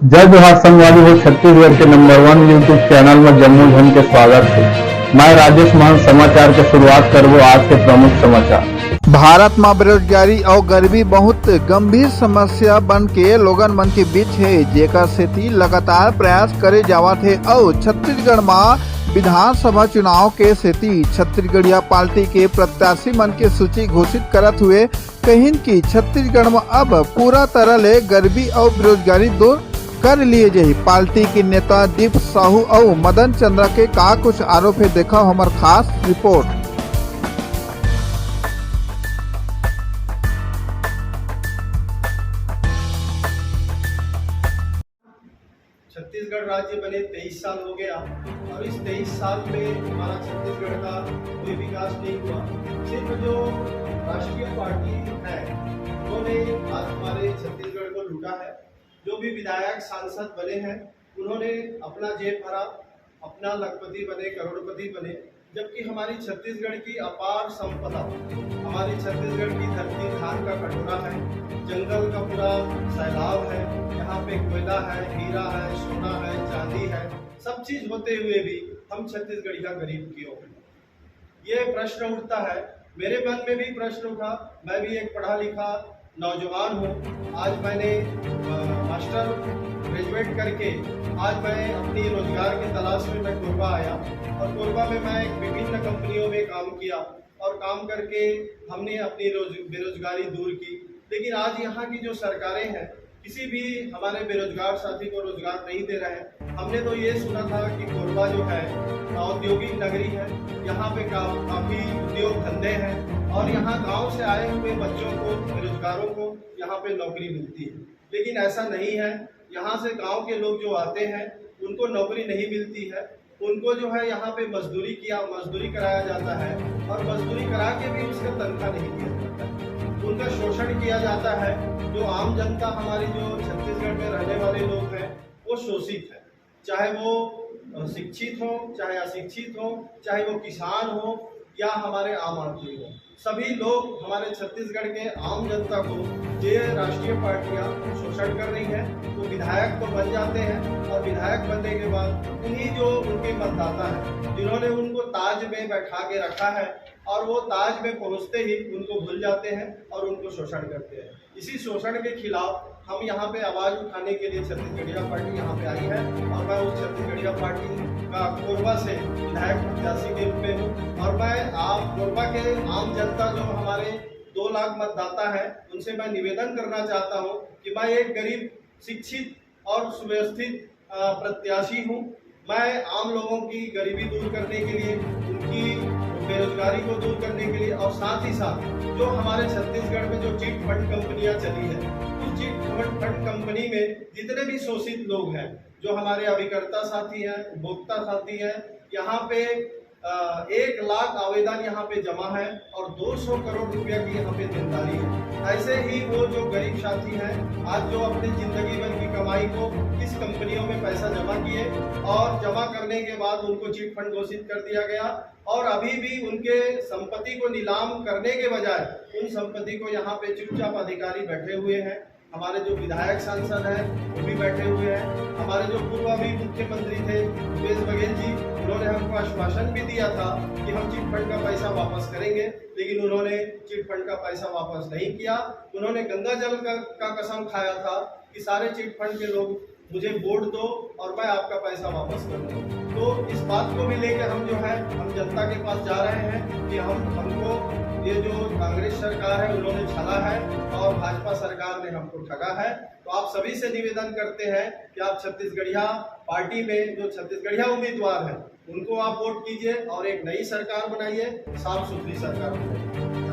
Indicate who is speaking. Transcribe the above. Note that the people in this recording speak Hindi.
Speaker 1: जय जोहार संगवारी हो। छत्तीसगढ़ के नंबर 1 यूट्यूब चैनल में जम्मू झन के स्वागत है। मैं राजेश मान समाचार के शुरुआत करबो आज के प्रमुख समाचार।
Speaker 2: भारत में बेरोजगारी और गरीबी बहुत गंभीर समस्या बन के लोगन मन के बीच है, जेकर सेती लगातार प्रयास करे जावत है। और छत्तीसगढ़ में विधानसभा चुनाव के सेती छत्तीसगढ़िया पार्टी के प्रत्याशी मन के सूची घोषित करत हुए कहिन कि छत्तीसगढ़ में अब पूरा तरह ले गरीबी और बेरोजगारी दूर कर लिए जाही। पार्टी के नेता दीप साहू और मदन चंद्रा के का कुछ आरोप है, देखा हमार खास रिपोर्ट।
Speaker 3: छत्तीसगढ़ राज्य बने 23 साल हो गया और इस 23 साल में हमारा छत्तीसगढ़ का कोई विकास नहीं हुआ। सिर्फ जो राष्ट्रीय पार्टी है उन्होंने आज हमारे छत्तीसगढ़ को लूटा है। जो भी विधायक सांसद बने हैं उन्होंने अपना जेब भरा, अपना लखपति बने, करोड़पति बने, जबकि हमारी छत्तीसगढ़ की अपार संपदा, हमारी छत्तीसगढ़ की धरती धान का कटोरा है, जंगल का पूरा सैलाब है, यहाँ पे कोयला है, हीरा है, सोना है, चांदी है, सब चीज होते हुए भी हम छत्तीसगढ़ी का गरीब क्यों? ये प्रश्न उठता है। मेरे मन में भी प्रश्न उठा। मैं भी एक पढ़ा लिखा नौजवान हूँ। आज मैंने मास्टर ग्रेजुएट करके आज मैं अपनी रोजगार की तलाश में मैं कोरबा आया और कोरबा में मैं विभिन्न कंपनियों में काम किया और काम करके हमने अपनी बेरोजगारी दूर की। लेकिन आज यहाँ की जो सरकारें हैं किसी भी हमारे बेरोजगार साथी को रोजगार नहीं दे रहे हैं। हमने तो ये सुना था कि कोरबा जो है औद्योगिक नगरी है, यहाँ पे काफी उद्योग धंधे हैं और यहाँ गांव से आए हुए बच्चों को, बेरोजगारों को यहाँ पे नौकरी मिलती है। लेकिन ऐसा नहीं है। यहाँ से गांव के लोग जो आते हैं उनको नौकरी नहीं मिलती है। उनको जो है यहाँ पे मजदूरी कराया जाता है और मजदूरी करा के भी उसका तनख्वाह नहीं दिया जाता है। उनका शोषण किया जाता है। जो आम जनता, हमारी जो छत्तीसगढ़ में रहने वाले लोग हैं वो शोषित है, चाहे वो शिक्षित हो, चाहे अशिक्षित हो, चाहे वो किसान हो या हमारे आम आदमी हो। सभी लोग हमारे छत्तीसगढ़ के आम जनता को ये राष्ट्रीय पार्टियां शोषण कर रही है। तो विधायक तो बन जाते हैं और विधायक बनने के बाद उन्हीं जो उनके मतदाता हैं जिन्होंने उनको ताज में बैठा के रखा है और वो ताज में पहुंचते ही उनको भूल जाते हैं और उनको शोषण करते हैं। इसी शोषण के खिलाफ हम यहाँ पे आवाज उठाने के लिए छत्तीसगढ़िया पार्टी यहाँ पे आई है और मैं उस छत्तीसगढ़िया पार्टी का कोरबा से विधायक प्रत्याशी के रूप में हूँ। और मैं आप कोरबा के आम जनता जो हमारे 2 लाख मतदाता है उनसे मैं निवेदन करना चाहता हूँ कि मैं एक गरीब, शिक्षित और सुव्यवस्थित प्रत्याशी हूँ। मैं आम लोगों की गरीबी दूर करने के लिए, उनकी बेरोजगारी को दूर करने के लिए और साथ ही साथ जो हमारे छत्तीसगढ़ में जो चिट फंड कंपनियां चली है उस चिट फंड कंपनी में जितने भी शोषित लोग हैं, जो हमारे अभिकर्ता साथी हैं, उपभोक्ता साथी हैं, यहाँ पे 1 लाख आवेदन यहाँ पे जमा है और 200 करोड़ रुपया की यहाँ पे देनदारी है। ऐसे ही वो जो गरीब साथी हैं आज जो अपनी जिंदगी भर की कमाई को इस कंपनियों में पैसा जमा किए और जमा करने के बाद उनको चिट फंड घोषित कर दिया गया और अभी भी उनके संपत्ति को नीलाम करने के बजाय उन संपत्ति को यहाँ पे चुपचाप अधिकारी बैठे हुए हैं। हमारे जो विधायक सांसद हैं वो भी बैठे हुए हैं। हमारे जो पूर्व अभी मुख्यमंत्री थे भूपेश बघेल जी, उन्होंने हमको आश्वासन भी दिया था कि हम चिट फंड का पैसा वापस करेंगे, लेकिन उन्होंने चिट फंड का पैसा वापस नहीं किया। उन्होंने गंगा जल का कसम खाया था कि सारे चिट फंड के लोग मुझे वोट दो और मैं आपका पैसा वापस कर दूँ। तो इस बात को भी लेकर हम जो है हम जनता के पास जा रहे हैं कि हमको ये जो कांग्रेस सरकार है उन्होंने छला है और भाजपा सरकार ने हमको ठगा है। तो आप सभी से निवेदन करते हैं कि आप छत्तीसगढ़िया पार्टी में जो छत्तीसगढ़िया उम्मीदवार हैं उनको आप वोट कीजिए और एक नई सरकार बनाइए, साफ सुथरी सरकार बनाइए।